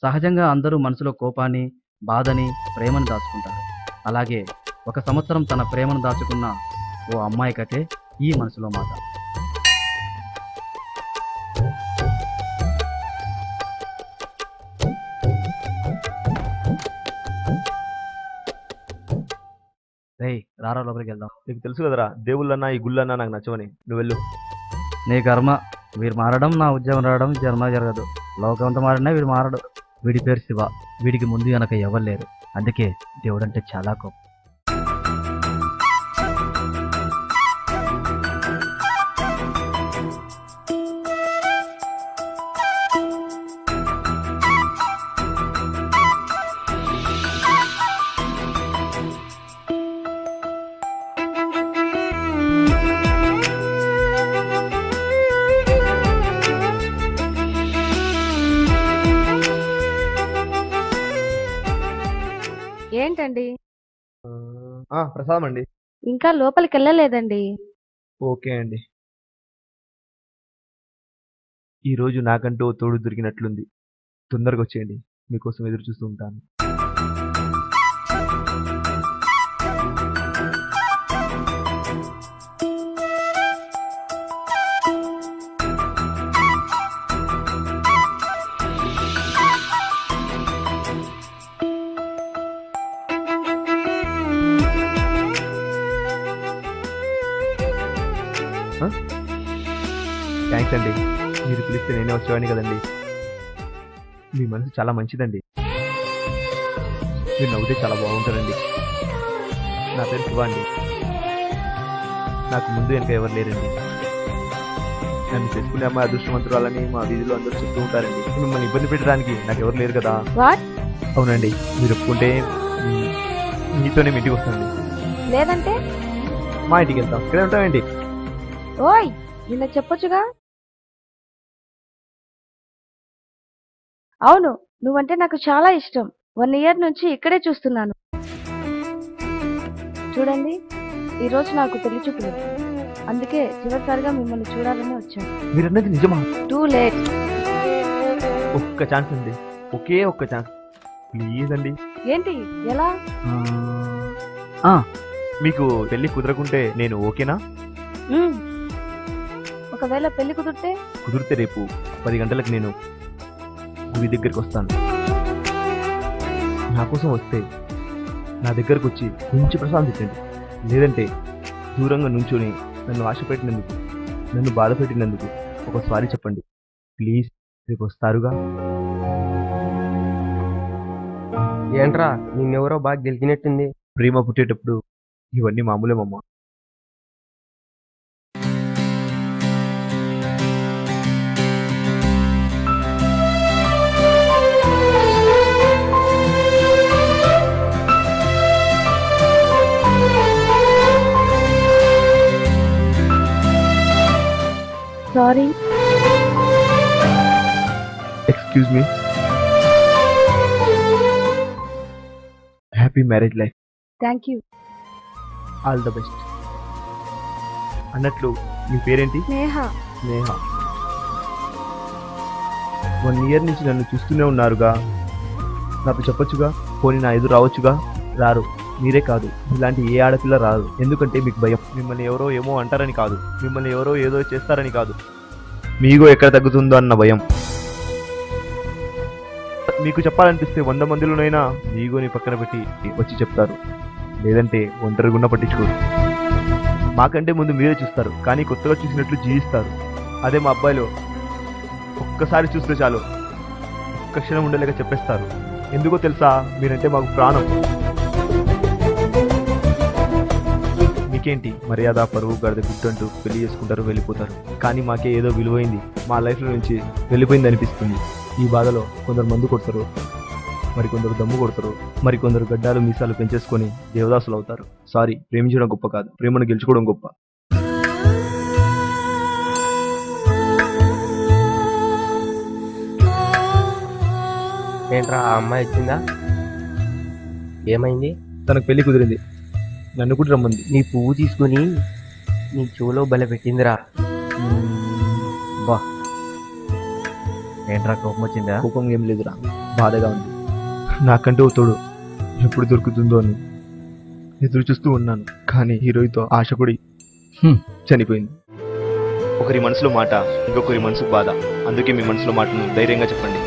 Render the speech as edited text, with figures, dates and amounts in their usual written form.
సహజంగా అందరూ మనసులో కోపాన్ని, బాధని, ప్రేమని దాచుకుంటారు. అలాగే 1 సంవత్సరం తన ప్రేమను దాచుకున్న ఓ అమ్మాయి కథే ఈ మనసులో మాట. రేయ్ రారా లోపలికి వెళ్దాం. నీకు తెలుసు కదరా, దేవుళ్ళన్నా ఈ గుళ్ళన్నా నాకు నచ్చవని. నువ్వు వెళ్ళు. నీ కర్మ. వీడు మారడం, నా ఉద్యోగం రావడం జన్మ జరగదు. లోకంతో మారినా వీడు మారడు. వీడి పేరు శివ. వీడికి ముందు వెనక ఎవరు లేరు. అందుకే దేవుడంటే చాలా కోపం. ఏంటండి? ప్రసాదం అండి. ఇంకా లోపలికి వెళ్ళలేదండి. ఓకే అండి. ఈరోజు నాకంటూ ఓ తోడు దొరికినట్లుంది. తొందరగా వచ్చేయండి, మీకోసం ఎదురు చూస్తూ ఉంటాను. థ్యాంక్స్ అండి. మీరు పిలిస్తే నేనే వచ్చేవాడిని కదండి. మీ మనసు చాలా మంచిదండి. మీరు నవ్వుతే చాలా బాగుంటారండి. నా పేరు శివ అండి. నాకు ముందు వెనక ఎవరు లేరండి. నన్ను చేసుకునే అమ్మాయి అదృష్టవంతురాలని మా వీధిలో అందరూ చెప్తూ ఉంటారండి. మిమ్మల్ని ఇబ్బంది పెట్టడానికి నాకు ఎవరు లేరు కదా. అవునండి, మీరు ఒప్పుకుంటే మీతోనే మీ ఇంటికి వస్తానండి. లేదంటే మా ఇంటికి వెళ్తాం. ఇక్కడే ఉంటామండి. ఓయ్, నిన్న చెప్పొచ్చుగా. అవును, నువ్వంటే నాకు చాలా ఇష్టం. 1 ఇయర్ నుంచి ఇక్కడే చూస్తున్నాను. చూడండి, ఈరోజు నాకు పెళ్లి చూపులు. అందుకే చివరిసారిగా మిమ్మల్ని చూడాలని వచ్చాను. మీరన్నది నిజమా? Too late. ఒక్క ఛాన్స్ అండి, ఒకే ఒక్క ఛాన్స్ ప్లీజ్ అండి. ఏంటి? ఎలా? మీకు పెళ్లి కుదరకుంటే నేను ఓకేనా? ఒకవేళ పెళ్లి కుదిరితే రేపు 10 గంటలకు నేను గుడి దగ్గరికి వస్తాను. నా కోసం వస్తే నా దగ్గరకు వచ్చి కొంచెం ప్రశాంతం ఇచ్చండి. లేదంటే దూరంగా నుంచొని నన్ను ఆశ పెట్టినందుకు, నన్ను బాధ పెట్టినందుకు ఒక సారీ చెప్పండి ప్లీజ్. రేపు వస్తారుగా? ఏంట్రా, నిన్నెవరో బాగా గెలిచినట్టుంది. ప్రేమ పుట్టేటప్పుడు ఇవన్నీ మామూలేమమ్మా. Sorry. Excuse me. Happy marriage life. Thank you. All the best. అన్నట్లు మీ పేరేంటి? స్నేహ. స్నేహ. 1 ఇయర్ నుంచి నన్ను చూస్తూనే ఉన్నారుగా. నాకు చెప్పొచ్చుగా, పోనీ నా ఎదురు రావచ్చుగా. రారు. మీరే కాదు, ఇలాంటి ఏ ఆడపిల్ల రాదు. ఎందుకంటే మీకు భయం. మిమ్మల్ని ఎవరో ఏమో అంటారని కాదు, మిమ్మల్ని ఎవరో ఏదో చేస్తారని కాదు, మీగో ఎక్కడ తగ్గుతుందో అన్న భయం. మీకు చెప్పాలనిపిస్తే 100 మందిలోనైనా మీగోని పక్కన పెట్టి వచ్చి చెప్తారు. లేదంటే ఒంటరిగున్న పట్టించుకోరు. మాకంటే ముందు మీరే చూస్తారు, కానీ కొత్తగా చూసినట్లు జీవిస్తారు. అదే మా అబ్బాయిలో ఒక్కసారి చూస్తే చాలు, ఒక్క క్షణం ఉండలేక చెప్పేస్తారు. ఎందుకో తెలుసా? మీరంటే మాకు ప్రాణం. మీకేంటి మర్యాద, పరువు, గడద, గుట్టంటూ పెళ్లి చేసుకుంటారు, వెళ్ళిపోతారు. కానీ మాకే ఏదో విలువైంది మా లైఫ్లో నుంచి వెళ్ళిపోయింది అనిపిస్తుంది. ఈ బాధలో కొందరు మందు కొడతారు, మరికొందరు దమ్ము కొడతారు, మరికొందరు గడ్డాలు మీసాలు పెంచేసుకొని దేవదాసులు అవుతారు. సారీ, ప్రేమించడం గొప్ప కాదు, ప్రేమను గెలుచుకోవడం గొప్ప. ఏంట్రా, ఆ అమ్మాయి వచ్చిందా? ఏమైంది? తనకు పెళ్లి కుదిరింది, నన్ను కూడా రమ్మంది. నీ పువ్వు తీసుకుని నీ చెవులో బల పెట్టిందిరా. బా, ఏంట్రా కోపం వచ్చిందా? కోపం ఏం లేదురా, బాధగా ఉంది. నాకంటే ఓ తోడు ఎప్పుడు దొరుకుతుందో అని ఎదురు చూస్తూ ఉన్నాను. కానీ హీరోయితో ఆశపడి చనిపోయింది. ఒకరి మనసులో మాట ఇంకొకరి మనసుకు బాధ. అందుకే మీ మనసులో మాటను ధైర్యంగా చెప్పండి.